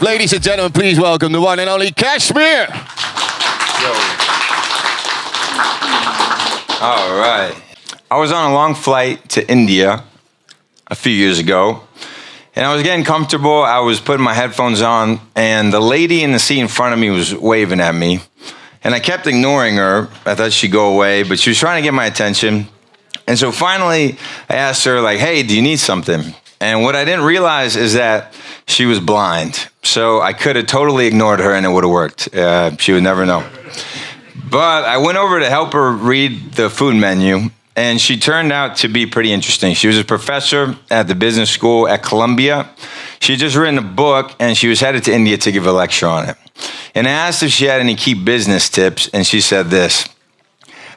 Ladies and gentlemen, please welcome the one and only Kashmir. All right. I was on a long flight to India a few years ago, and I was getting comfortable. I was putting my headphones on, and the lady in the seat in front of me was waving at me, and I kept ignoring her. I thought she'd go away, but she was trying to get my attention. And so finally, I asked her, like, hey, do you need something? And what I didn't realize is that she was blind. So I could have totally ignored her and it would have worked. She would never know. But I went over to help her read the food menu, and she turned out to be pretty interesting. She was a professor at the business school at Columbia. She had just written a book, and she was headed to India to give a lecture on it. And I asked if she had any key business tips, and she said this: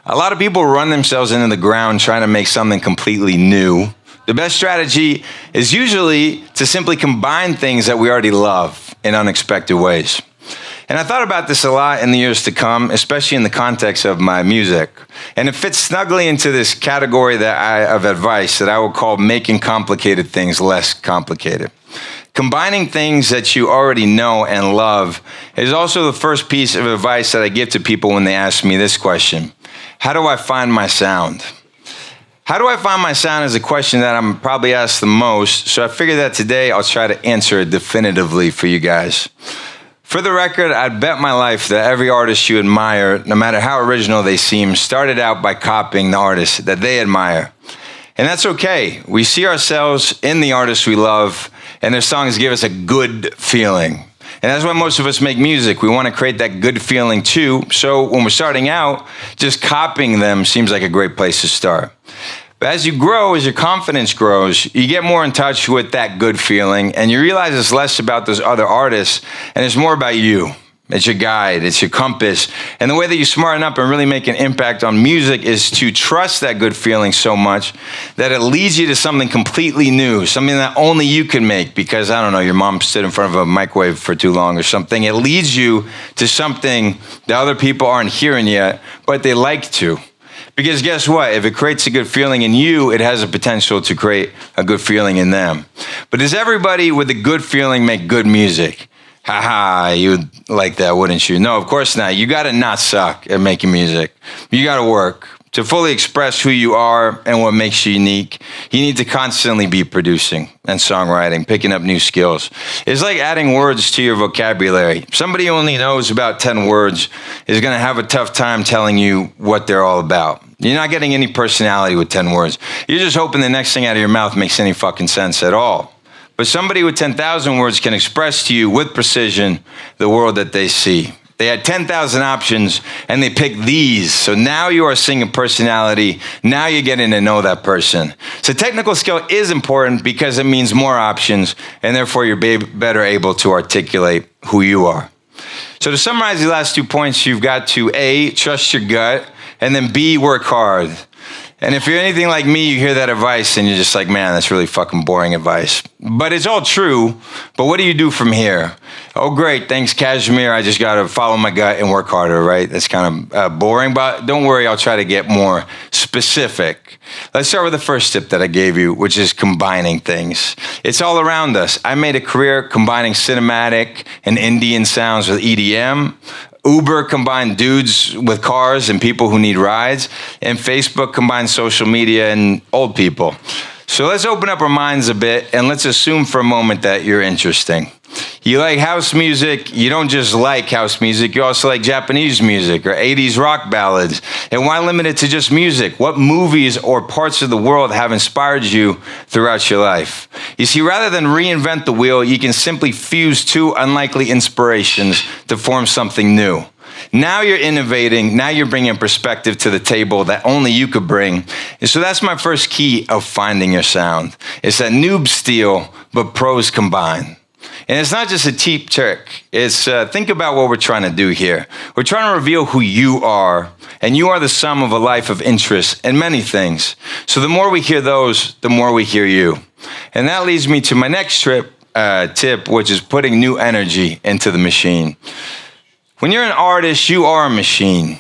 a lot of people run themselves into the ground trying to make something completely new. The best strategy is usually to simply combine things that we already love in unexpected ways. And I thought about this a lot in the years to come, especially in the context of my music. And it fits snugly into this category of advice that I would call making complicated things less complicated. Combining things that you already know and love is also the first piece of advice that I give to people when they ask me this question: how do I find my sound? How do I find my sound is a question that I'm probably asked the most, so I figured that today I'll try to answer it definitively for you guys. For the record, I'd bet my life that every artist you admire, no matter how original they seem, started out by copying the artist that they admire. And that's okay. We see ourselves in the artists we love, and their songs give us a good feeling. And that's why most of us make music. We want to create that good feeling too. So when we're starting out, just copying them seems like a great place to start. But as you grow, as your confidence grows, you get more in touch with that good feeling, and you realize it's less about those other artists, and it's more about you. It's your guide, it's your compass. And the way that you smarten up and really make an impact on music is to trust that good feeling so much that it leads you to something completely new, something that only you can make because, I don't know, your mom stood in front of a microwave for too long or something. It leads you to something that other people aren't hearing yet, but they like to. Because guess what? If it creates a good feeling in you, it has a potential to create a good feeling in them. But does everybody with a good feeling make good music? Haha, you'd like that, wouldn't you? No, of course not. You gotta not suck at making music. You gotta work. To fully express who you are and what makes you unique, you need to constantly be producing and songwriting, picking up new skills. It's like adding words to your vocabulary. Somebody who only knows about 10 words is gonna have a tough time telling you what they're all about. You're not getting any personality with 10 words. You're just hoping the next thing out of your mouth makes any fucking sense at all. But somebody with 10,000 words can express to you with precision the world that they see. They had 10,000 options and they picked these. So now you are seeing a personality. Now you're getting to know that person. So technical skill is important because it means more options, and therefore you're better able to articulate who you are. So to summarize the last 2 points, you've got to A, trust your gut, and then B, work hard. And if you're anything like me, you hear that advice and you're just like, man, that's really fucking boring advice. But it's all true. But what do you do from here? Oh, great. Thanks, Kashmir. I just got to follow my gut and work harder, right? That's kind of boring. But don't worry, I'll try to get more specific. Let's start with the first tip that I gave you, which is combining things. It's all around us. I made a career combining cinematic and Indian sounds with EDM. Uber combined dudes with cars and people who need rides, and Facebook combined social media and old people. So let's open up our minds a bit, and let's assume for a moment that you're interesting. You like house music. You don't just like house music. You also like Japanese music or 80s rock ballads. And why limit it to just music? What movies or parts of the world have inspired you throughout your life? You see, rather than reinvent the wheel, you can simply fuse two unlikely inspirations to form something new. Now you're innovating. Now you're bringing perspective to the table that only you could bring. And so that's my first key of finding your sound. It's that noobs steal, but pros combine. And it's not just a cheap trick. It's think about what we're trying to do here. We're trying to reveal who you are, and you are the sum of a life of interest in many things. So the more we hear those, the more we hear you. And that leads me to my next tip, which is putting new energy into the machine. When you're an artist, you are a machine.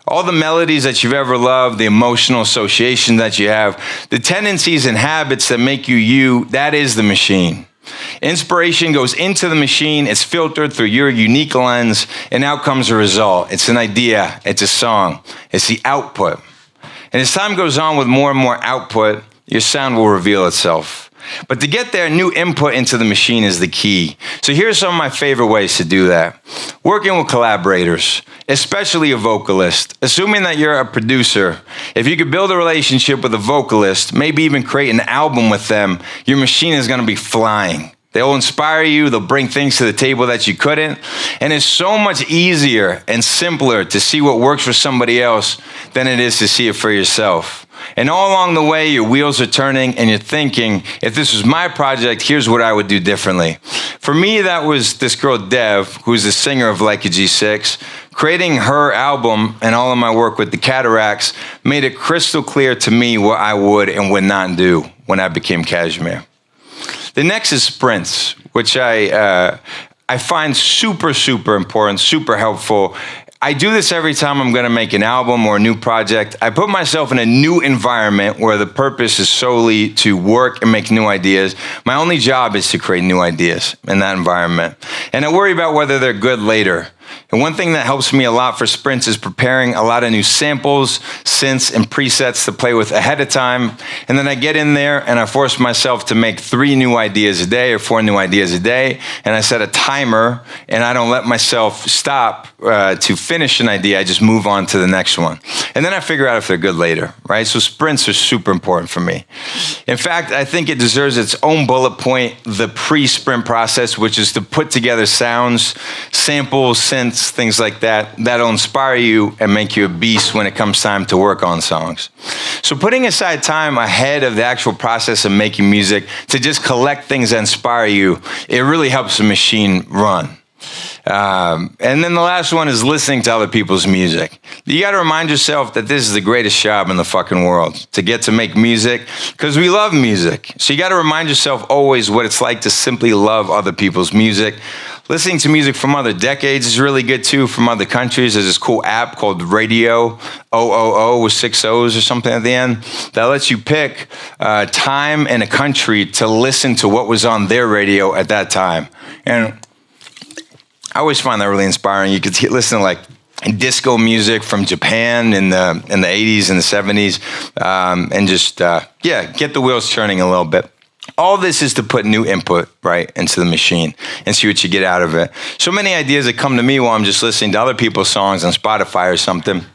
All the melodies that you've ever loved, the emotional association that you have, the tendencies and habits that make you you, that is the machine. Inspiration goes into the machine, it's filtered through your unique lens, and out comes a result. It's an idea, it's a song, it's the output. And as time goes on with more and more output, your sound will reveal itself. But to get there, new input into the machine is the key. So here's some of my favorite ways to do that. Working with collaborators, especially a vocalist. Assuming that you're a producer, if you could build a relationship with a vocalist, maybe even create an album with them, your machine is gonna be flying. They'll inspire you, they'll bring things to the table that you couldn't. And it's so much easier and simpler to see what works for somebody else than it is to see it for yourself. And all along the way, your wheels are turning and you're thinking, if this was my project, here's what I would do differently. For me, that was this girl, Dev, who's the singer of Like a G6. Creating her album and all of my work with the Cataracts made it crystal clear to me what I would and would not do when I became KSHMR. The next is sprints, which I find super, super important, super helpful. I do this every time I'm going to make an album or a new project. I put myself in a new environment where the purpose is solely to work and make new ideas. My only job is to create new ideas in that environment. And I worry about whether they're good later. And one thing that helps me a lot for sprints is preparing a lot of new samples, synths, and presets to play with ahead of time. And then I get in there and I force myself to make 3 new ideas a day or 4 new ideas a day. And I set a timer and I don't let myself stop to finish an idea. I just move on to the next one. And then I figure out if they're good later, right? So sprints are super important for me. In fact, I think it deserves its own bullet point, the pre-sprint process, which is to put together sounds, samples, synths, things like that, that'll inspire you and make you a beast when it comes time to work on songs. So putting aside time ahead of the actual process of making music to just collect things that inspire you, it really helps the machine run. And then the last one is listening to other people's music. You got to remind yourself that this is the greatest job in the fucking world, to get to make music, because we love music. So you got to remind yourself always what it's like to simply love other people's music. Listening to music from other decades is really good too, from other countries. There's this cool app called Radio, OOO with 6 O's or something at the end, that lets you pick time and a country to listen to what was on their radio at that time. And I always find that really inspiring. You could listen to like disco music from Japan in the 80s and the 70s, and just, get the wheels turning a little bit. All this is to put new input, right, into the machine and see what you get out of it. So many ideas that come to me while I'm just listening to other people's songs on Spotify or something.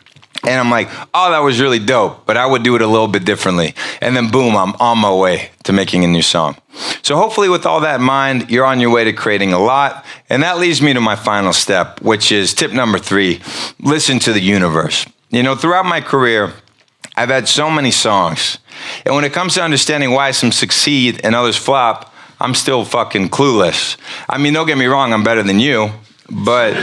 And I'm like, oh, that was really dope, but I would do it a little bit differently. And then boom, I'm on my way to making a new song. So hopefully with all that in mind, you're on your way to creating a lot. And that leads me to my final step, which is tip number 3, listen to the universe. You know, throughout my career, I've had so many songs. And when it comes to understanding why some succeed and others flop, I'm still fucking clueless. I mean, don't get me wrong, I'm better than you, but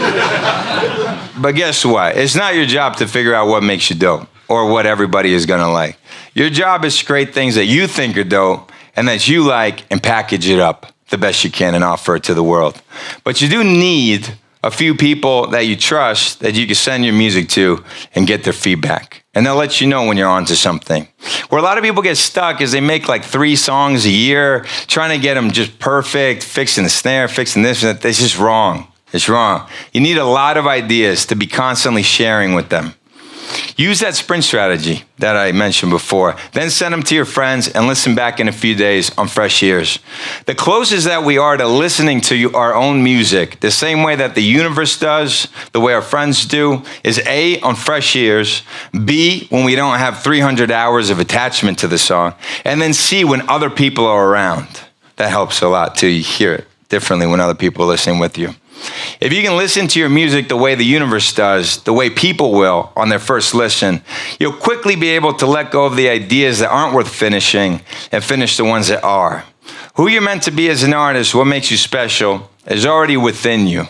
guess what? It's not your job to figure out what makes you dope or what everybody is gonna like. Your job is to create things that you think are dope and that you like and package it up the best you can and offer it to the world. But you do need a few people that you trust that you can send your music to and get their feedback. And they'll let you know when you're onto something. Where a lot of people get stuck is they make like 3 songs a year, trying to get them just perfect, fixing the snare, fixing this and that. It's just wrong. It's wrong. You need a lot of ideas to be constantly sharing with them. Use that sprint strategy that I mentioned before. Then send them to your friends and listen back in a few days on fresh ears. The closest that we are to listening to our own music, the same way that the universe does, the way our friends do, is A, on fresh ears, B, when we don't have 300 hours of attachment to the song, and then C, when other people are around. That helps a lot too. You hear it differently when other people are listening with you. If you can listen to your music the way the universe does, the way people will on their first listen, you'll quickly be able to let go of the ideas that aren't worth finishing and finish the ones that are. Who you're meant to be as an artist, what makes you special, is already within you.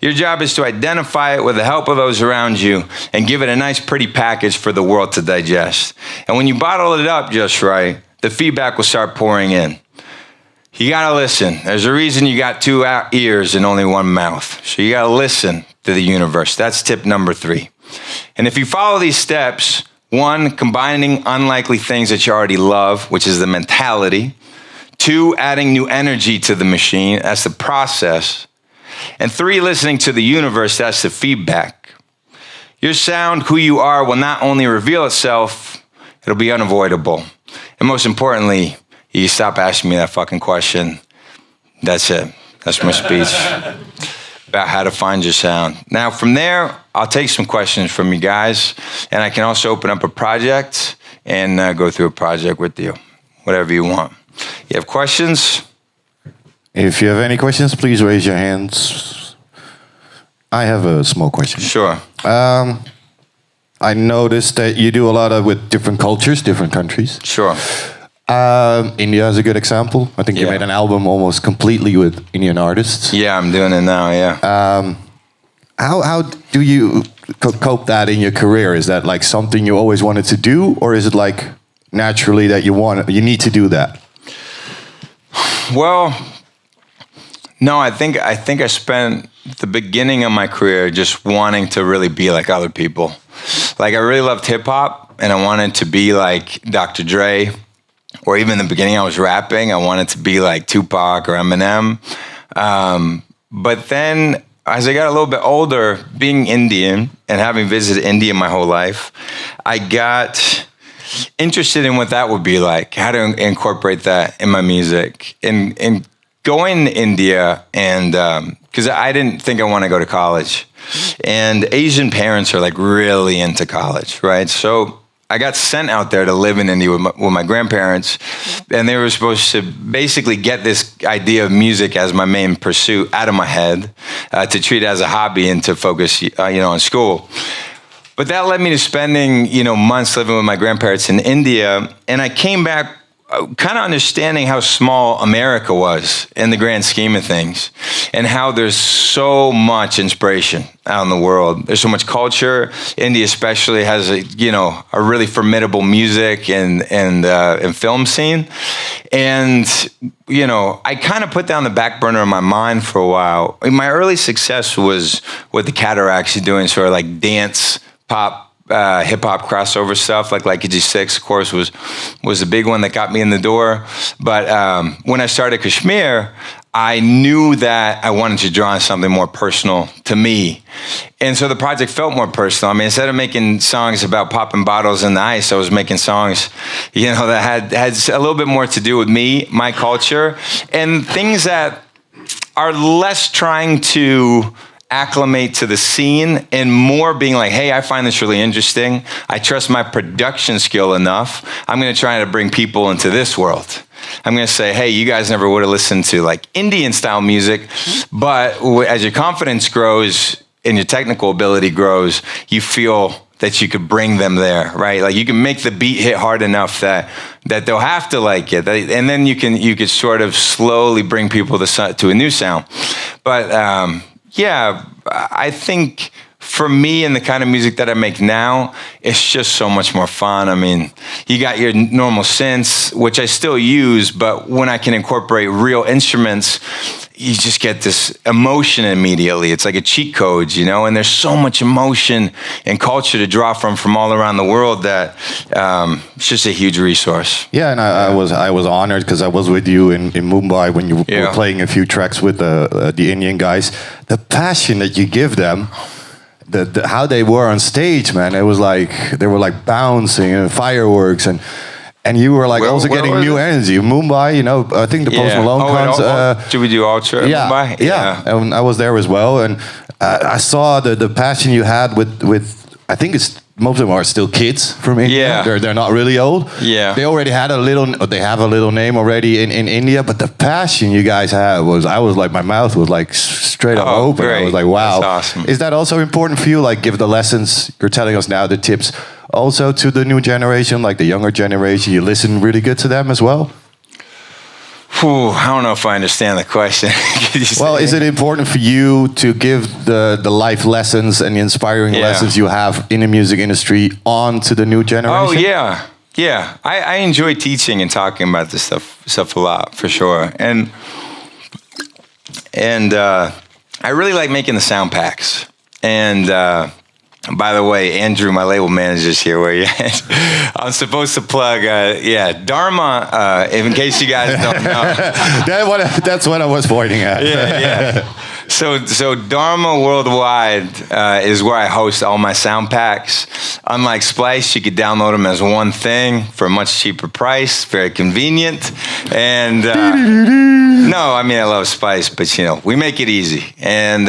Your job is to identify it with the help of those around you and give it a nice, pretty package for the world to digest. And when you bottle it up just right, the feedback will start pouring in. You gotta listen. There's a reason you got 2 ears and only 1 mouth. So you gotta listen to the universe. That's tip number 3. And if you follow these steps, 1, combining unlikely things that you already love, which is the mentality. 2, 2, adding new energy to the machine. That's the process. And 3, listening to the universe. That's the feedback. Your sound, who you are, will not only reveal itself, it'll be unavoidable. And most importantly, you stop asking me that fucking question. That's it. That's my speech about how to find your sound. Now, from there, I'll take some questions from you guys, and I can also open up a project and go through a project with you, whatever you want. You have questions? If you have any questions, please raise your hands. I have a small question. Sure. I noticed that you do a lot of with different cultures, different countries. Sure. India is a good example. I think you made an album almost completely with Indian artists. Yeah, I'm doing it now, yeah. How do you cope that in your career? Is that like something you always wanted to do, or is it like naturally that you need to do that? Well, no, I think I spent the beginning of my career just wanting to really be like other people. Like, I really loved hip hop, and I wanted to be like Dr. Dre, or even in the beginning I was rapping, I wanted to be like Tupac or Eminem. But then as I got a little bit older, being Indian and having visited India my whole life, I got interested in what that would be like, how to incorporate that in my music. And going to India, and because I didn't think I want to go to college. And Asian parents are like really into college, right? So I got sent out there to live in India with my grandparents, and they were supposed to basically get this idea of music as my main pursuit out of my head, to treat it as a hobby and to focus, on school. But that led me to spending, months living with my grandparents in India, and I came back kind of understanding how small America was in the grand scheme of things, and how there's so much inspiration out in the world. There's so much culture. India especially has a really formidable music and film scene. And, I kind of put down the back burner of my mind for a while. My early success was with the Cataracts doing sort of like dance, pop, hip-hop crossover stuff, like EG6, of course, was a big one that got me in the door. But when I started Kashmir, I knew that I wanted to draw on something more personal to me. And so the project felt more personal. I mean, instead of making songs about popping bottles in the ice, I was making songs, that had a little bit more to do with me, my culture, and things that are less trying to acclimate to the scene and more being like, hey, I find this really interesting. I trust my production skill enough. I'm going to try to bring people into this world. I'm going to say, hey, you guys never would have listened to like Indian style music, but as your confidence grows and your technical ability grows, you feel that you could bring them there, right? Like you can make the beat hit hard enough that they'll have to like it, and then you could sort of slowly bring people to a new sound. But yeah, I think for me and the kind of music that I make now, it's just so much more fun. I mean, you got your normal synths, which I still use, but when I can incorporate real instruments, you just get this emotion immediately. It's like a cheat code, and there's so much emotion and culture to draw from all around the world that it's just a huge resource. Yeah, and I was honored because I was with you in Mumbai when you were playing a few tracks with the Indian guys. The passion that you give them, the how they were on stage, man, it was like they were like bouncing and fireworks and you were like also getting new energy. Mumbai, I think the Post Malone cons. Did we do Ultra in Mumbai? Yeah, and I was there as well, and I saw the passion you had with I think it's most of them are still kids from India. Yeah. They're not really old. Yeah. They already had they have a little name already in India, but the passion you guys had I was like, my mouth was like straight up open. Great. I was like, wow. That's awesome. Is that also important for you? Like give the lessons you're telling us now, the tips also to the new generation, like the younger generation, you listen really good to them as well? I don't know if I understand the question. Well, is it important for you to give the life lessons and the inspiring lessons you have in the music industry on to the new generation? Oh, yeah. I enjoy teaching and talking about this stuff a lot, for sure. And I really like making the sound packs. And By the way, Andrew, my label manager's here. Where you at? I'm supposed to plug, Dharma, in case you guys don't know. That's what I was pointing at. Yeah. So Dharma Worldwide is where I host all my sound packs. Unlike Splice, you could download them as one thing for a much cheaper price. Very convenient. And no, I mean, I love Splice, but we make it easy. And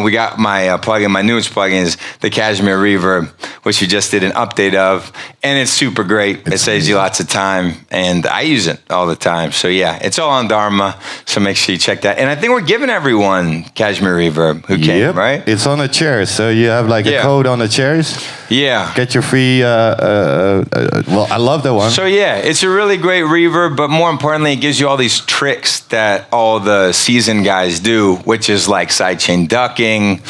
we got my plugin, my newest plugin is the Cashmere Reverb, which we just did an update of. And it's super great. It saves you lots of time. And I use it all the time. So yeah, it's all on Dharma. So make sure you check that. And I think we're giving everyone Cashmere Reverb who came, right? It's on the chairs. So you have like a code on the chairs. Yeah. Get your free, well, I love that one. So yeah, it's a really great reverb, but more importantly, it gives you all these tricks that all the seasoned guys do, which is like sidechain ducking.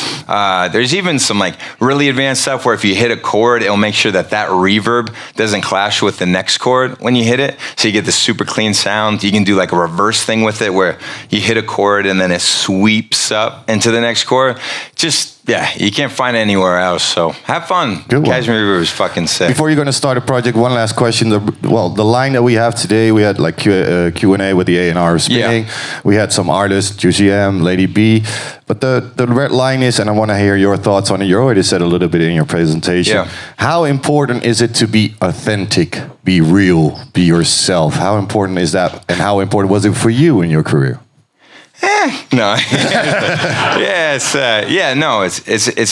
There's even some like really advanced stuff where if you hit a chord, it'll make sure that reverb doesn't clash with the next chord when you hit it. So you get this super clean sound. You can do like a reverse thing with it where you hit a chord and then it sweeps up into the next chord. You can't find it anywhere else. So have fun. Cashmere Reverb is fucking sick. Before you're going to start a project, one last question. The line that we have today, we had like Q&A with the A&R Spinning. Yeah. We had some artists, Juicy M, Lady B. But the red line is, and I want to hear your thoughts on it. You already said a little bit in your presentation. Yeah. How important is it to be authentic, be real, be yourself? How important is that? And how important was it for you in your career? No. It's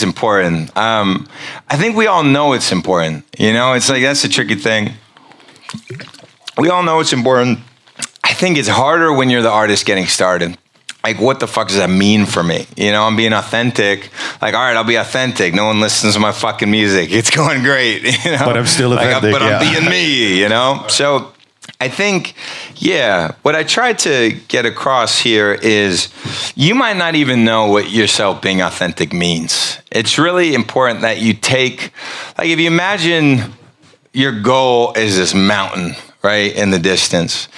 important. I think we all know it's important. It's like that's the tricky thing. We all know it's important. I think it's harder when you're the artist getting started. Like, what the fuck does that mean for me? I'm being authentic. Like, all right, I'll be authentic. No one listens to my fucking music. It's going great. But I'm still authentic. I'm being me. So I think, what I tried to get across here is you might not even know what yourself being authentic means. It's really important that you take, like if you imagine your goal is this mountain, right, in the distance.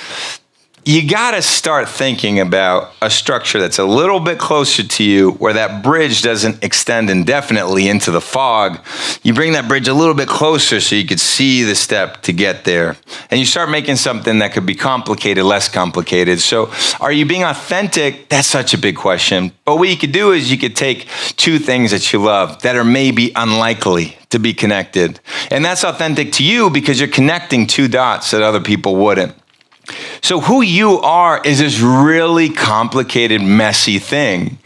You got to start thinking about a structure that's a little bit closer to you where that bridge doesn't extend indefinitely into the fog. You bring that bridge a little bit closer so you could see the step to get there. And you start making something that could be complicated, less complicated. So are you being authentic? That's such a big question. But what you could do is you could take two things that you love that are maybe unlikely to be connected. And that's authentic to you because you're connecting two dots that other people wouldn't. So who you are is this really complicated, messy thing.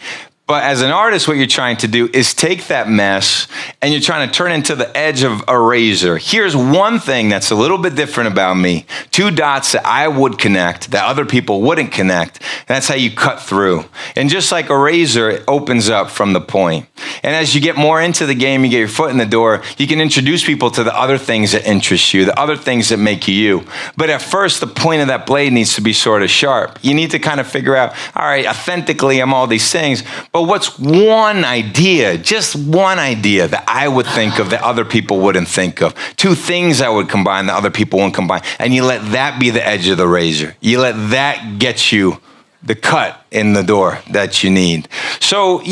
But as an artist, what you're trying to do is take that mess and you're trying to turn it into the edge of a razor. Here's one thing that's a little bit different about me. Two dots that I would connect, that other people wouldn't connect. That's how you cut through. And just like a razor, it opens up from the point. And as you get more into the game, you get your foot in the door, you can introduce people to the other things that interest you, the other things that make you you. But at first, the point of that blade needs to be sort of sharp. You need to kind of figure out, all right, authentically, I'm all these things, but what's one idea, just one idea that I would think of that other people wouldn't think of? Two things I would combine that other people wouldn't combine. And you let that be the edge of the razor. You let that get you the cut in the door that you need. So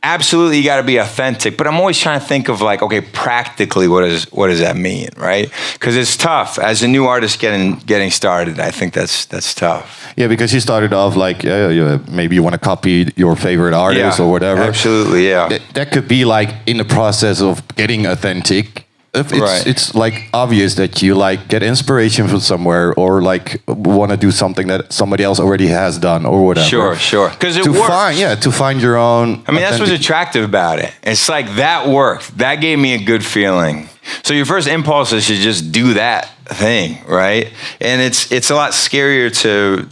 absolutely, you got to be authentic, but I'm always trying to think of like, okay, practically, what does that mean, right? Because it's tough as a new artist getting started. I think that's tough. Yeah, because you started off like maybe you want to copy your favorite artist or whatever. Absolutely, yeah. That could be like in the process of getting authentic. It's like obvious that you like get inspiration from somewhere or like want to do something that somebody else already has done or whatever. Sure. Because it works. To find your own. I mean, that's what's attractive about it. It's like that worked. That gave me a good feeling. So your first impulse is to just do that thing, right? And it's a lot scarier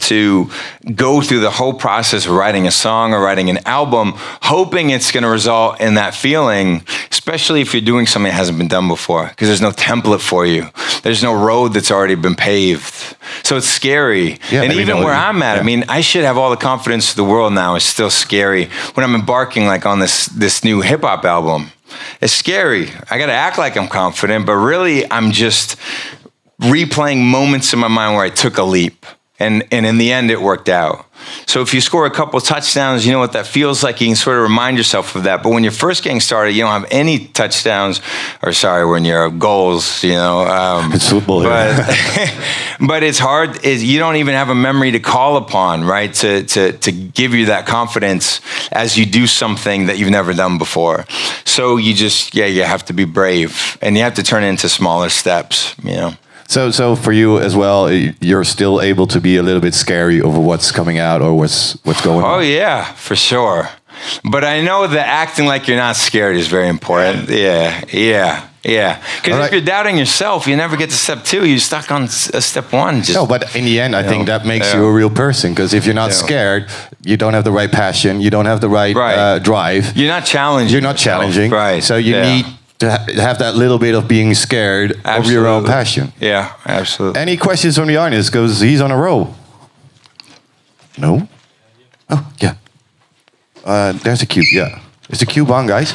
to go through the whole process of writing a song or writing an album, hoping it's going to result in that feeling, especially if you're doing something that hasn't been done before, because there's no template for you. There's no road that's already been paved. So it's scary. Yeah, and even where I'm at, I mean, I should have all the confidence in the world now. It's still scary when I'm embarking like on this new hip hop album. It's scary. I got to act like I'm confident, but really I'm just replaying moments in my mind where I took a leap. And in the end, it worked out. So if you score a couple touchdowns, you know what that feels like. You can sort of remind yourself of that. But when you're first getting started, you don't have any touchdowns, or when you're goals, you know. It's football. But it's hard. You don't even have a memory to call upon, right? To give you that confidence as you do something that you've never done before. So you just, you have to be brave. And you have to turn it into smaller steps, you know. So for you as well, you're still able to be a little bit scary over what's coming out or what's going on. Oh yeah, for sure. But I know that acting like you're not scared is very important. Yeah. Because if you're doubting yourself, you never get to step 2. You're stuck on step 1. No, but in the end, I think that makes you a real person. Because if you're not scared, you don't have the right passion, you don't have the right drive. You're not challenging. You're not challenging. Right. So you need to have that little bit of being scared of your own passion. Yeah, absolutely. Any questions from the audience? Because he's on a roll. No? Oh, yeah. There's a cube, yeah. Is the cube on, guys?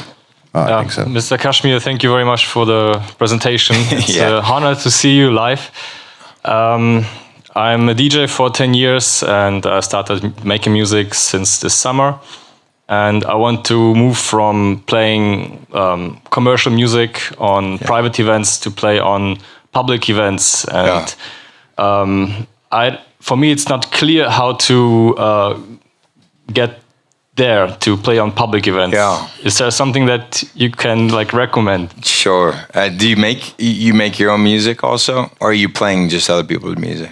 I think so. Mr. Kashmir, thank you very much for the presentation. It's an honor to see you live. I'm a DJ for 10 years and I started making music since this summer. And I want to move from playing commercial music on private events to play on public events. And for me, it's not clear how to get there to play on public events. Yeah. Is there something that you can recommend? Sure. Do you make your own music also, or are you playing just other people's music?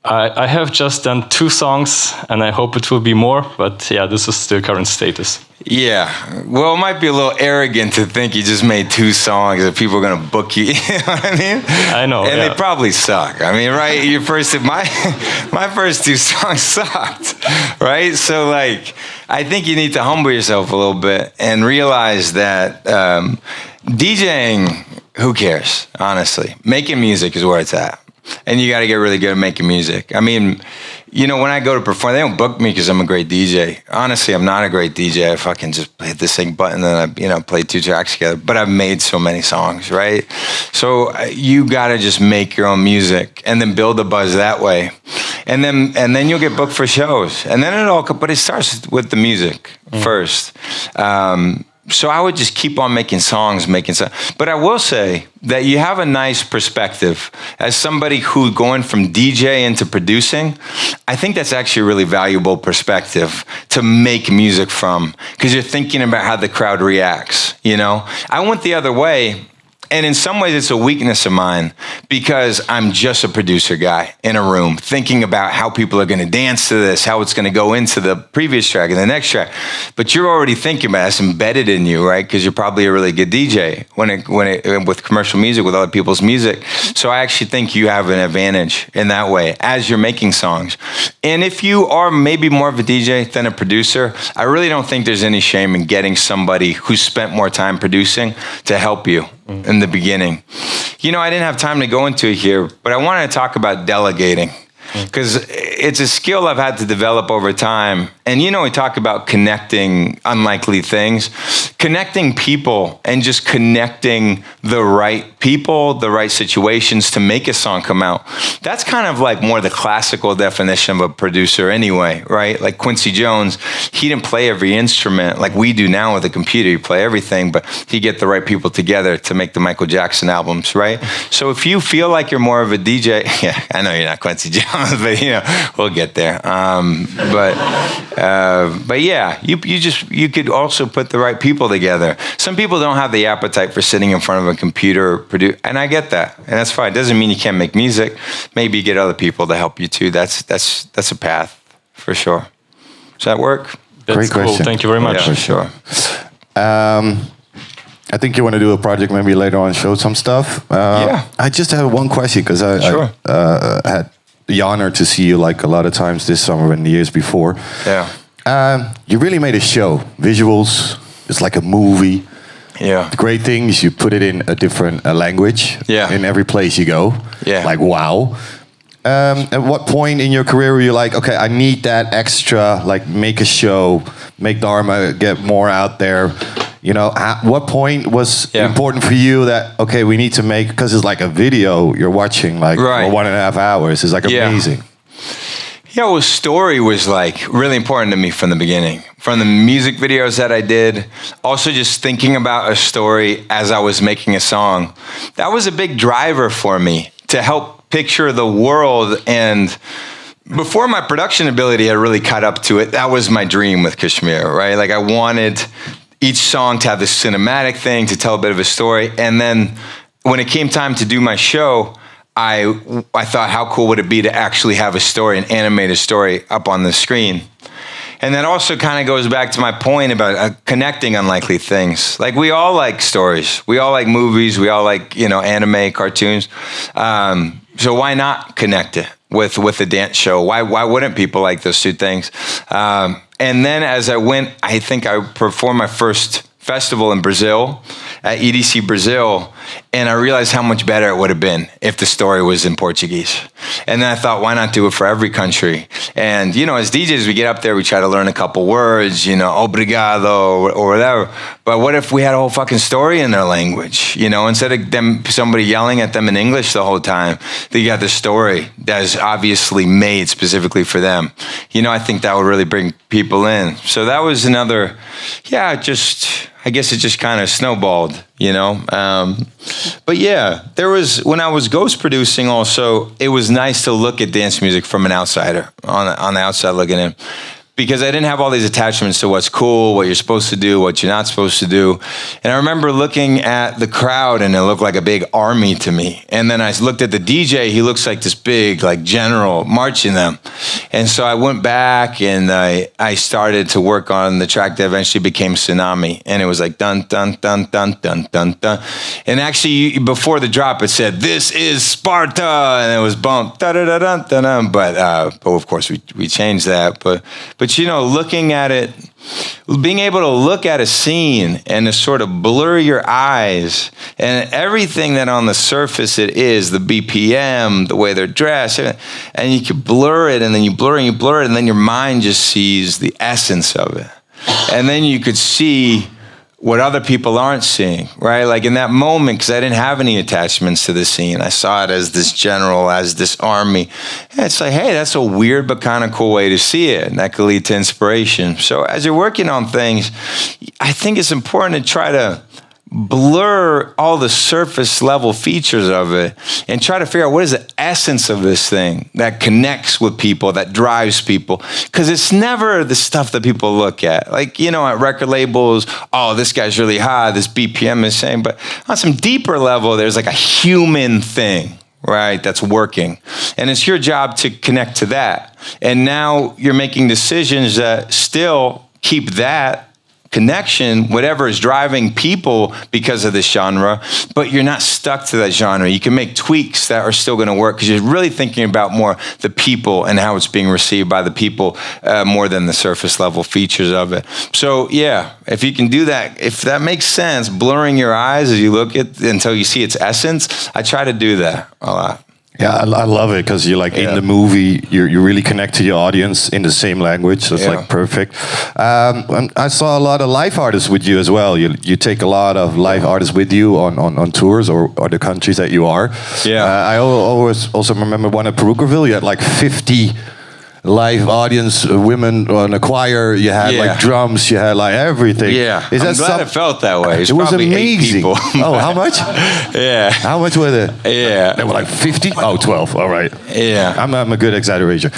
I have just done 2 songs, and I hope it will be more. But yeah, this is the current status. Yeah. Well, it might be a little arrogant to think you just made 2 songs that people are going to book you. You know what I mean? I know. And they probably suck. I mean, right? My first 2 songs sucked, right? So I think you need to humble yourself a little bit and realize that DJing, who cares? Honestly, making music is where it's at. And you got to get really good at making music. I mean, when I go to perform, they don't book me because I'm a great DJ. Honestly, I'm not a great DJ. I fucking just hit the sync button and I play 2 tracks together. But I've made so many songs, right? So you got to just make your own music and then build a buzz that way. And then you'll get booked for shows. And then but it starts with the music first. So I would just keep on making songs. But I will say that you have a nice perspective. As somebody who going from DJ into producing, I think that's actually a really valuable perspective to make music from, because you're thinking about how the crowd reacts, I went the other way. And in some ways, it's a weakness of mine because I'm just a producer guy in a room thinking about how people are going to dance to this, how it's going to go into the previous track and the next track. But you're already thinking about it. It's embedded in you, right? Because you're probably a really good DJ with commercial music, with other people's music. So I actually think you have an advantage in that way as you're making songs. And if you are maybe more of a DJ than a producer, I really don't think there's any shame in getting somebody who spent more time producing to help you in the beginning. I didn't have time to go into it here, but I wanted to talk about delegating because it's a skill I've had to develop over time. And we talk about connecting unlikely things, connecting people and just connecting the right people, the right situations to make a song come out. That's kind of more the classical definition of a producer anyway, right? Like Quincy Jones, he didn't play every instrument like we do now with a computer. You play everything, but he get the right people together to make the Michael Jackson albums, right? So if you feel like you're more of a DJ, I know you're not Quincy Jones, but we'll get there. But yeah, you could also put the right people together. Some people don't have the appetite for sitting in front of a computer, and I get that, and that's fine. It doesn't mean you can't make music. Maybe you get other people to help you too. That's a path for sure. Does that work? That's Great cool. question. Thank you very much. Yeah, for sure. I think you want to do a project maybe later on, show some stuff. I just have one question because I had the honor to see you a lot of times this summer and the years before. Yeah. You really made a show. Visuals, it's like a movie. Yeah. The great thing is you put it in a different language. Yeah. In every place you go. Yeah. Wow. At what point in your career were you okay, I need that extra, make a show, make Dharma get more out there? At what point was important for you that, okay, we need to make, because it's like a video you're watching for 1.5 hours. It's amazing. Yeah, well, story was like really important to me from the beginning. From the music videos that I did, also just thinking about a story as I was making a song. That was a big driver for me to help picture the world. And before my production ability had really caught up to it, that was my dream with KSHMR, right? Like I wanted each song to have this cinematic thing, to tell a bit of a story. And then when it came time to do my show, I thought, how cool would it be to actually have a story, an animated story up on the screen? And that also kind of goes back to my point about connecting unlikely things. Like we all like stories. We all like movies. We all like, anime, cartoons. So why not connect it with a dance show? Why wouldn't people like those two things? And then as I went, I think I performed my first festival in Brazil, at EDC Brazil, and I realized how much better it would have been if the story was in Portuguese. And then I thought, why not do it for every country? And, as DJs, we get up there, we try to learn a couple words, obrigado, or whatever. But what if we had a whole fucking story in their language? Instead of somebody yelling at them in English the whole time, they got the story that is obviously made specifically for them. I think that would really bring people in. So that was another, I guess it just kind of snowballed, But yeah, when I was ghost producing also, it was nice to look at dance music from an outsider, on the outside looking in. Because I didn't have all these attachments to what's cool, what you're supposed to do, what you're not supposed to do. And I remember looking at the crowd and it looked like a big army to me. And then I looked at the DJ, he looks like this big general marching them. And so I went back and I started to work on the track that eventually became Tsunami. And it was like dun, dun, dun, dun, dun, dun, dun. And actually before the drop it said, "This is Sparta." And it was bumped, da da da da da da. But of course we changed that. But looking at it, being able to look at a scene and to sort of blur your eyes and everything that on the surface it is, the BPM, the way they're dressed, and you can blur it and then you blur it and then your mind just sees the essence of it. And then you could see what other people aren't seeing, right? Like in that moment, because I didn't have any attachments to the scene. I saw it as this general, as this army. And it's like, hey, that's a weird but kind of cool way to see it. And that could lead to inspiration. So as you're working on things, I think it's important to try to blur all the surface level features of it and try to figure out what is the essence of this thing that connects with people, that drives people. Because it's never the stuff that people look at. Like, at record labels, oh, this guy's really high, this BPM is saying, but on some deeper level, there's like a human thing, right, that's working. And it's your job to connect to that. And now you're making decisions that still keep that connection, whatever is driving people because of this genre, but you're not stuck to that genre. You can make tweaks that are still going to work because you're really thinking about more the people and how it's being received by the people more than the surface level features of it. So yeah, if you can do that, if that makes sense, blurring your eyes as you look at until you see its essence, I try to do that a lot. Yeah, I love it because you're in the movie, you really connect to your audience in the same language. So it's perfect. I saw a lot of live artists with you as well. You take a lot of live artists with you on tours or the countries that you are. Yeah. I always also remember one at Perukerville, you had like 50 live audience, women on a choir, you had drums, you had everything. Yeah, I'm glad it felt that way. It was amazing. Oh, how much? Yeah. How much was it? Yeah. They were like 50? Oh, 12, all right. Yeah. I'm a good exaggerator.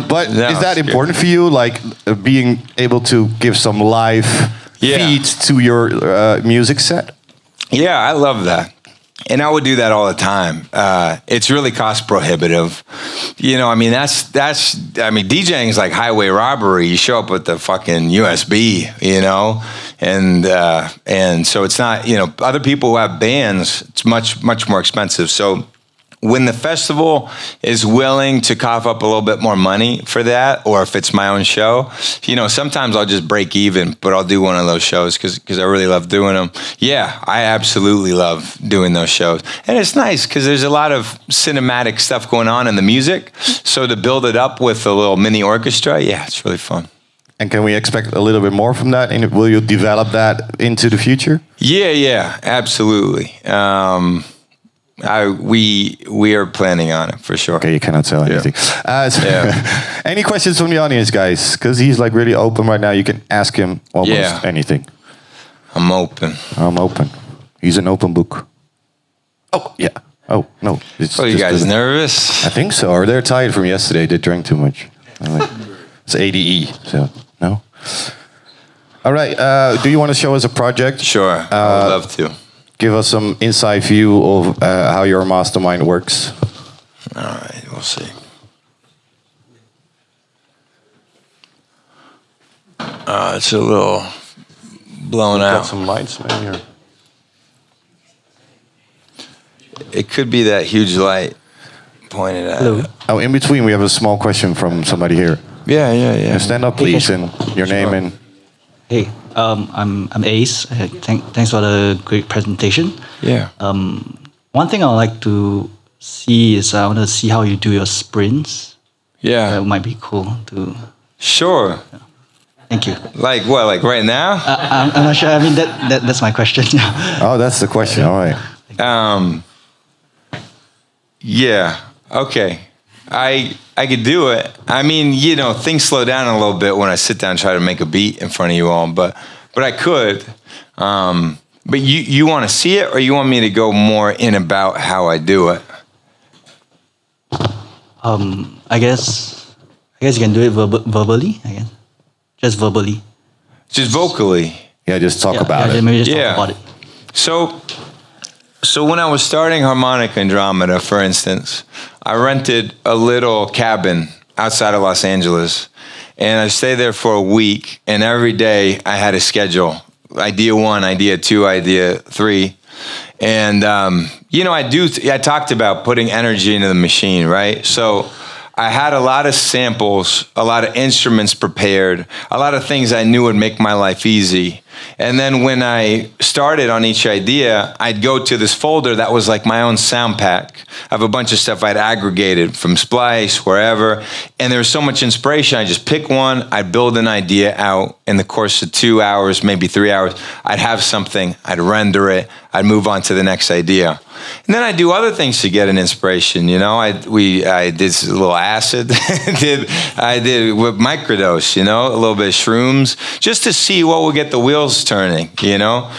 But is that important for you, being able to give some live feed to your music set? Yeah, I love that. And I would do that all the time. It's really cost prohibitive. DJing is like highway robbery. You show up with the fucking USB, and so it's not, other people who have bands, it's much, much more expensive. So when the festival is willing to cough up a little bit more money for that, or if it's my own show, sometimes I'll just break even, but I'll do one of those shows because I really love doing them. Yeah, I absolutely love doing those shows. And it's nice because there's a lot of cinematic stuff going on in the music. So to build it up with a little mini orchestra, yeah, it's really fun. And can we expect a little bit more from that? And will you develop that into the future? Yeah, absolutely. We are planning on it for sure. Okay, you cannot tell anything. Any questions from the audience, guys? Because he's like really open right now. You can ask him almost anything. I'm open. He's an open book. Oh yeah. Oh no. You guys nervous? I think so. Or they're tired from yesterday. They drank too much. It's ADE. So no. All right. Do you want to show us a project? Sure. I would love to. Give us some inside view of how your mastermind works. All right, we'll see. It's a little blown out. Got some lights maybe here. It could be that huge light pointed at it. Oh, in between we have a small question from somebody here. Yeah. Stand up, please, and your name and. Hey, I'm Ace. Thanks for the great presentation. Yeah. One thing I would like to see is I want to see how you do your sprints. Yeah. That might be cool to. Sure. Yeah. Thank you. Like what? Like right now? I'm not sure. I mean that's my question. Oh, that's the question. All right. Yeah. Okay. I could do it. I mean, things slow down a little bit when I sit down and try to make a beat in front of you all, but I could. But you want to see it, or you want me to go more in about how I do it? I guess you can do it verbally. I guess just verbally. Just vocally. Yeah, just talk about it. Maybe just talk about it. So when I was starting harmonica and Andromeda, for instance, I rented a little cabin outside of Los Angeles, and I stayed there for a week, and every day I had a schedule. Idea 1, idea 2, idea 3. And, I talked about putting energy into the machine, right? So I had a lot of samples, a lot of instruments prepared, a lot of things I knew would make my life easy. And then when I started on each idea, I'd go to this folder that was like my own sound pack of a bunch of stuff I'd aggregated from Splice, wherever. And there was so much inspiration. I'd just pick one, I'd build an idea out in the course of 2 hours, maybe 3 hours. I'd have something, I'd render it, I'd move on to the next idea. And then I do other things to get an inspiration. I did a little acid. I did with microdose. A little bit of shrooms, just to see what would get the wheels turning. So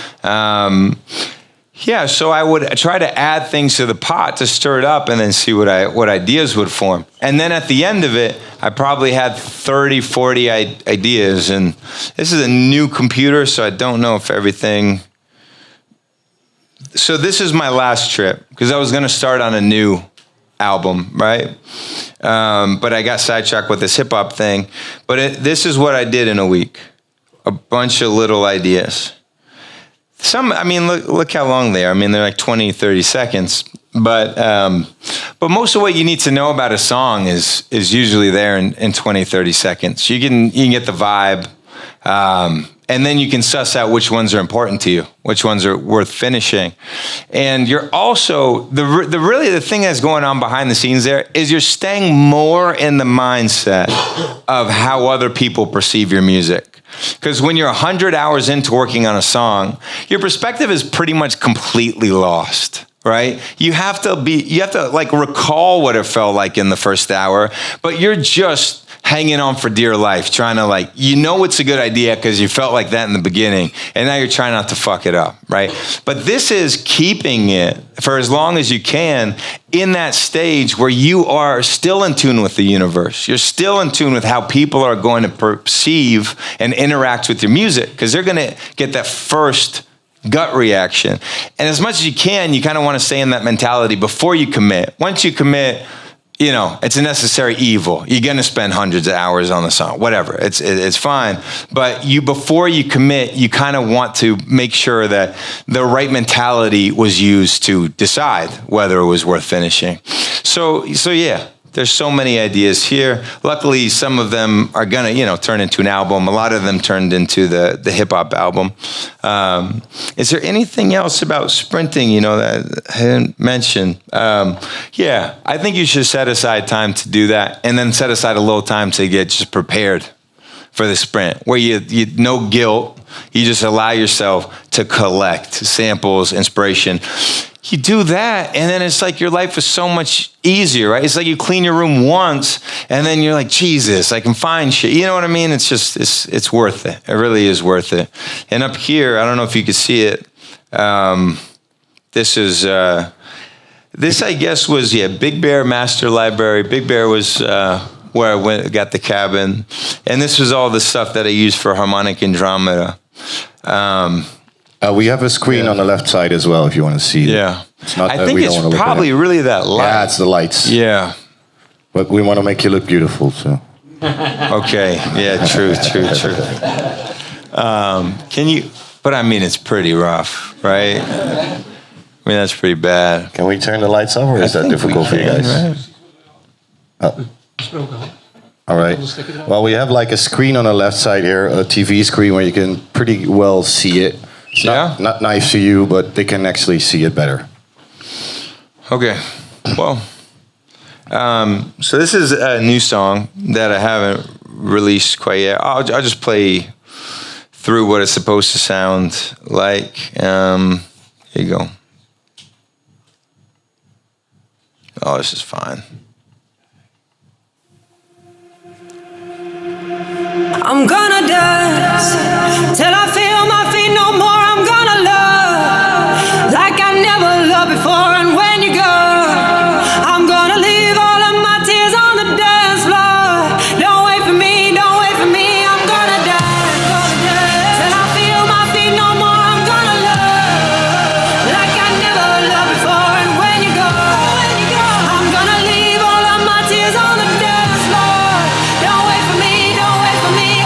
I would try to add things to the pot to stir it up, and then see what ideas would form. And then at the end of it, I probably had 30, 40 ideas. And this is a new computer, so I don't know if everything. So this is my last trip, because I was going to start on a new album, right? But I got sidetracked with this hip hop thing. But this is what I did in a week. A bunch of little ideas. Look how long they are. They're like 20, 30 seconds. But most of what you need to know about a song is usually there in 20, 30 seconds. You can get the vibe. And then you can suss out which ones are important to you, which ones are worth finishing. And you're also, the thing that's going on behind the scenes there is you're staying more in the mindset of how other people perceive your music. Because when you're 100 hours into working on a song, your perspective is pretty much completely lost. Right? You have to like recall what it felt like in the first hour, but you're just hanging on for dear life, trying to it's a good idea because you felt like that in the beginning, and now you're trying not to fuck it up, right? But this is keeping it for as long as you can in that stage where you are still in tune with the universe. You're still in tune with how people are going to perceive and interact with your music, because they're going to get that first gut reaction. And as much as you can, you kind of want to stay in that mentality before you commit. Once you commit, it's a necessary evil. You're going to spend hundreds of hours on the song, whatever. It's fine. But before you commit, you kind of want to make sure that the right mentality was used to decide whether it was worth finishing. So yeah. There's so many ideas here. Luckily, some of them are gonna, turn into an album. A lot of them turned into the hip hop album. Is there anything else about sprinting, that I didn't mention? Yeah, I think you should set aside time to do that, and then set aside a little time to get just prepared for the sprint, where you no guilt. You just allow yourself to collect samples, inspiration. You do that, and then it's like your life is so much easier, right? It's like you clean your room once, and then you're like, Jesus, I can find shit. You know what I mean? It's just, it's worth it. It really is worth it. And up here, I don't know if you can see it. This is, this I guess was, Big Bear Master Library. Big Bear was where I got the cabin. And this was all the stuff that I used for harmonic and Andromeda. We have a screen on the left side as well if you want to see. Yeah. It's not I that think we it's don't want to look probably really that light. Yeah, it's the lights. Yeah. But we want to make you look beautiful, so. Okay. Yeah, true. Can you, but I mean, it's pretty rough, right? I mean, that's pretty bad. Can we turn the lights off, or is that difficult for you guys? Right? All right. Well, we have like a screen on the left side here, a TV screen where you can pretty well see it. It's not nice to you, but they can actually see it better. Okay. Well, so this is a new song that I haven't released quite yet. I'll just play through what it's supposed to sound like. Here you go. Oh, this is fine. I'm gonna dance till I feel my feet no more. I'm gonna love like I never loved before. And when you go, I'm gonna leave all of my tears on the dance floor. Don't wait for me, don't wait for me. I'm gonna dance till I feel my feet no more. I'm gonna love like I never loved before. And when you go, I'm gonna leave all of my tears on the dance floor. Don't wait for me, don't wait for me.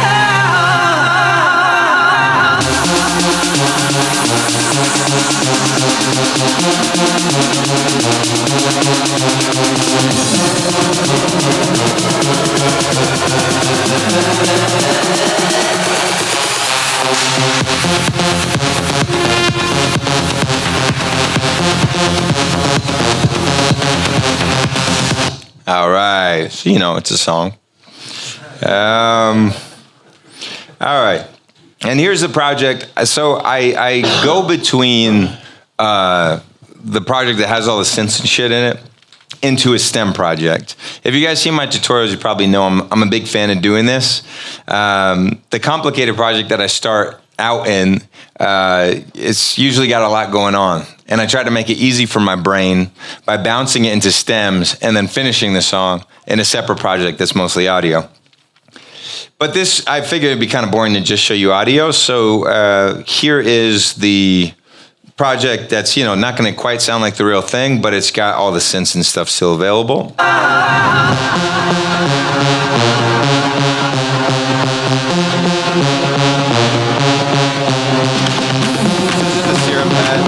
All right. So, you know, it's a song. All right. And here's the project. So I go between the project that has all the synths and shit in it into a STEM project. If you guys see my tutorials, you probably know I'm a big fan of doing this. The complicated project that I start out in, it's usually got a lot going on. And I try to make it easy for my brain by bouncing it into stems and then finishing the song in a separate project that's mostly audio. But this, I figured it'd be kind of boring to just show you audio. So here is the project that's, you know, not going to quite sound like the real thing, but it's got all the synths and stuff still available. This is the Serum pad.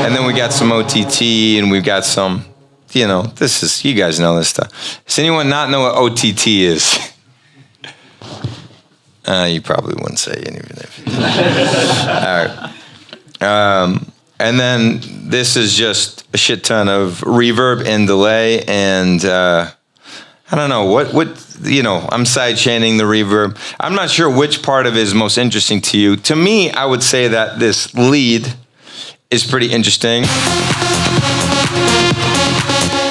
And then we got some OTT, and we've got some, you know, this is, you guys know this stuff. Does anyone not know what OTT is? You probably wouldn't say even if you did. All right. And then this is just a shit ton of reverb and delay, and I don't know what you know. I'm sidechaining the reverb. I'm not sure which part of it is most interesting to you. To me, I would say that this lead is pretty interesting.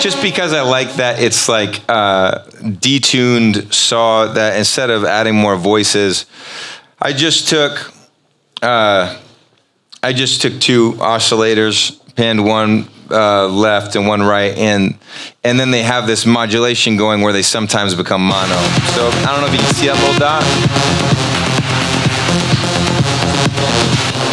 Just because I like that it's like detuned saw that instead of adding more voices, I just took two oscillators, panned one left and one right, and then they have this modulation going where they sometimes become mono. So I don't know if you can see that little dot.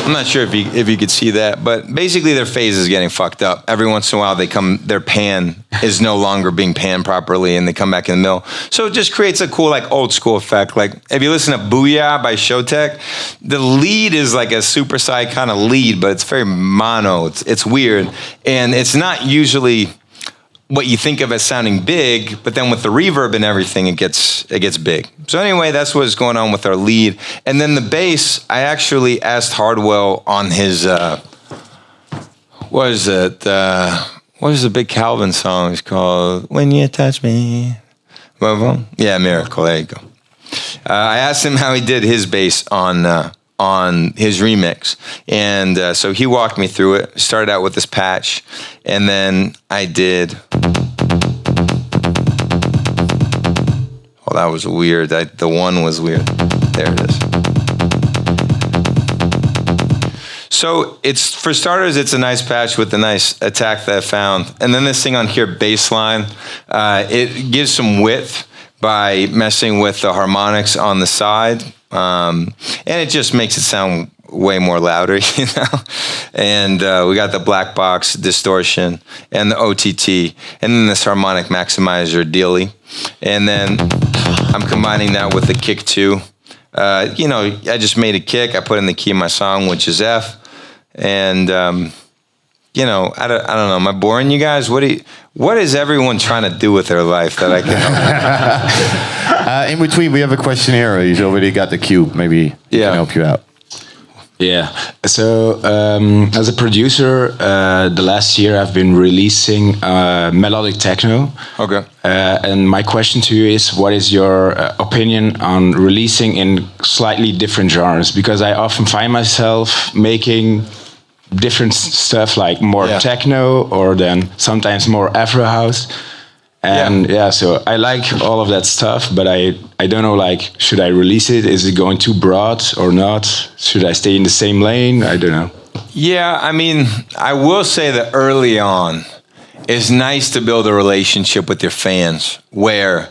I'm not sure if you could see that, but basically their phase is getting fucked up. Every once in a while their pan is no longer being panned properly and they come back in the middle. So it just creates a cool like old school effect. Like if you listen to Booyah by Showtek, the lead is like a super side kind of lead, but it's very mono. It's weird. And it's not usually what you think of as sounding big, but then with the reverb and everything, it gets big. So anyway, that's what's going on with our lead. And then the bass, I actually asked Hardwell on his, what is it? What is the big Calvin song? It's called When You Touch Me. Yeah, Miracle. There you go. I asked him how he did his bass on his remix, and so he walked me through it. Started out with this patch, and then I did. Oh, that was weird. The one was weird. There it is. So it's, for starters, it's a nice patch with a nice attack that I found. And then this thing on here, bassline, it gives some width by messing with the harmonics on the side. And it just makes it sound way more louder, you know? And we got the black box distortion and the OTT, and then this harmonic maximizer dealy. And then I'm combining that with the kick too. You know, I just made a kick. I put in the key of my song, which is F. And, you know, I don't know. Am I boring you guys? What is everyone trying to do with their life that I can help? In between, we have a questionnaire. He's already got the cube. Maybe he can help you out. Yeah. So as a producer, the last year I've been releasing melodic techno. Okay. And my question to you is, what is your opinion on releasing in slightly different genres? Because I often find myself making different stuff, like more techno, or then sometimes more Afro house. And so I like all of that stuff, but I don't know, like, should I release it? Is it going too broad or not? Should I stay in the same lane? I don't know. Yeah, I mean, I will say that early on, it's nice to build a relationship with your fans where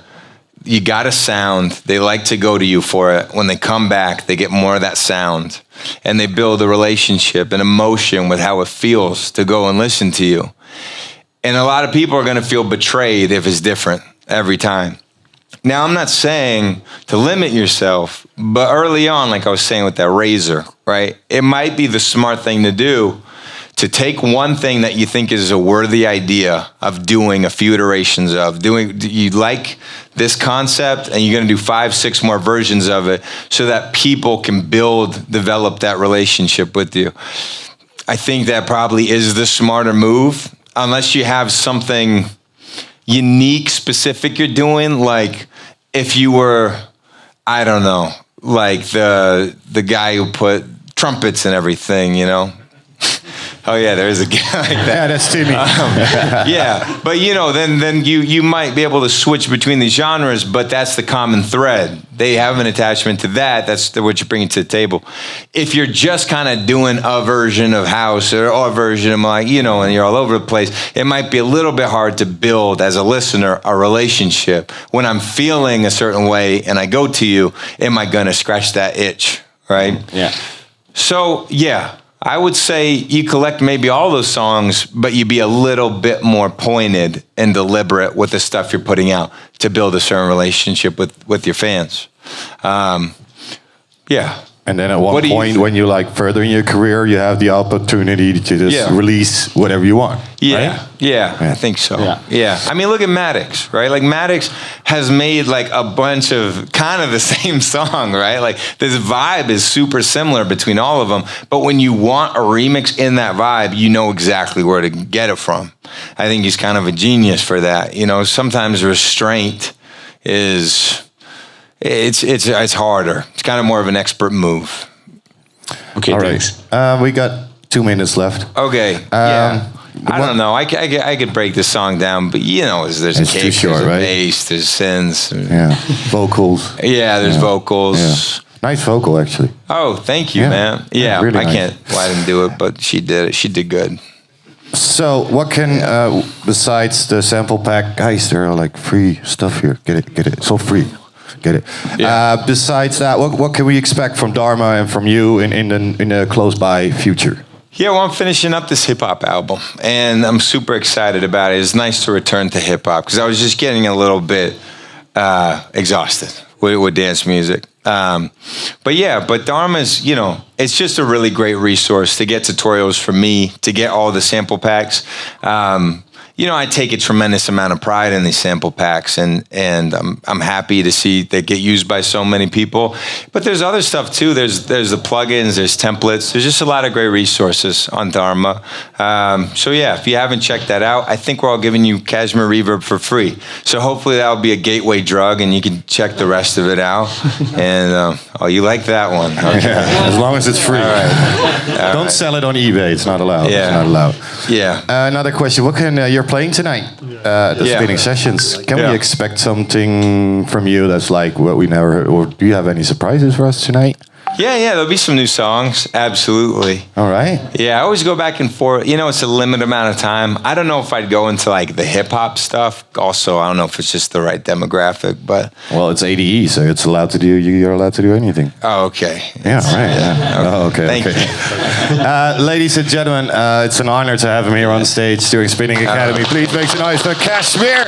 you got a sound, they like to go to you for it. When they come back, they get more of that sound, and they build a relationship, an emotion with how it feels to go and listen to you. And a lot of people are going to feel betrayed if it's different every time. Now, I'm not saying to limit yourself, but early on, like I was saying with that razor, right? It might be the smart thing to do to take one thing that you think is a worthy idea of doing a few iterations of. You like this concept, and you're going to do 5, 6 more versions of it so that people can develop that relationship with you. I think that probably is the smarter move. Unless you have something unique, specific you're doing, like if you were, I don't know, like the guy who put trumpets and everything, you know? Oh yeah, there is a guy like that. Yeah, that's Timmy. Yeah, but you know, then you might be able to switch between these genres, but that's the common thread. They have an attachment to that. That's what you're bringing to the table. If you're just kind of doing a version of house or a version of like, you know, and you're all over the place, it might be a little bit hard to build as a listener a relationship. When I'm feeling a certain way and I go to you, am I gonna scratch that itch, right? Yeah. So yeah. I would say you collect maybe all those songs, but you be a little bit more pointed and deliberate with the stuff you're putting out to build a certain relationship with your fans. Yeah. And then at one point, when you like further in your career, you have the opportunity to just release whatever you want. Yeah, right? yeah, I think so. Yeah. I mean, look at Maddox, right? Like Maddox has made like a bunch of kind of the same song, right? Like this vibe is super similar between all of them. But when you want a remix in that vibe, you know exactly where to get it from. I think he's kind of a genius for that. You know, sometimes restraint is... It's harder. It's kind of more of an expert move. Okay, all thanks. Right. We got 2 minutes left. Okay. I don't know. I could break this song down, but you know, there's a kick, there's a bass, there's synths. Yeah, vocals. Yeah, there's vocals. Yeah. Nice vocal, actually. Oh, thank you, man. Yeah, really I can't. Well, I didn't do it, but she did it. She did good. So, what can besides the sample pack, guys? There are like free stuff here. Get it. It's all free. Get it. Yeah. Besides that, what can we expect from Dharma and from you in the close by future? Yeah, well, I'm finishing up this hip hop album, and I'm super excited about it. It's nice to return to hip hop because I was just getting a little bit exhausted with dance music. But Dharma's, you know, it's just a really great resource to get tutorials from me, to get all the sample packs. I take a tremendous amount of pride in these sample packs, and I'm happy to see they get used by so many people. But there's other stuff too. There's the plugins, there's templates. There's just a lot of great resources on Dharma. So yeah, if you haven't checked that out, I think we're all giving you Kashmir Reverb for free. So hopefully that'll be a gateway drug, and you can check the rest of it out. And you like that one? Okay. Yeah, as long as it's free. All right. Don't sell it on eBay. It's not allowed. Yeah. It's not allowed. Yeah. Another question. What can you're playing tonight? The Spinning Sessions. Can we expect something from you that's like what we never heard? Or do you have any surprises for us tonight? Yeah, there'll be some new songs. Absolutely. All right. Yeah, I always go back and forth. It's a limited amount of time. I don't know if I'd go into like the hip hop stuff. Also, I don't know if it's just the right demographic, but well, it's ADE, so it's allowed to do. You're allowed to do anything. Oh, okay. Yeah, right. Yeah. Oh, okay. Thank you. Ladies and gentlemen, it's an honor to have him here on stage doing Spinnin Academy. Please make some noise for Kashmir.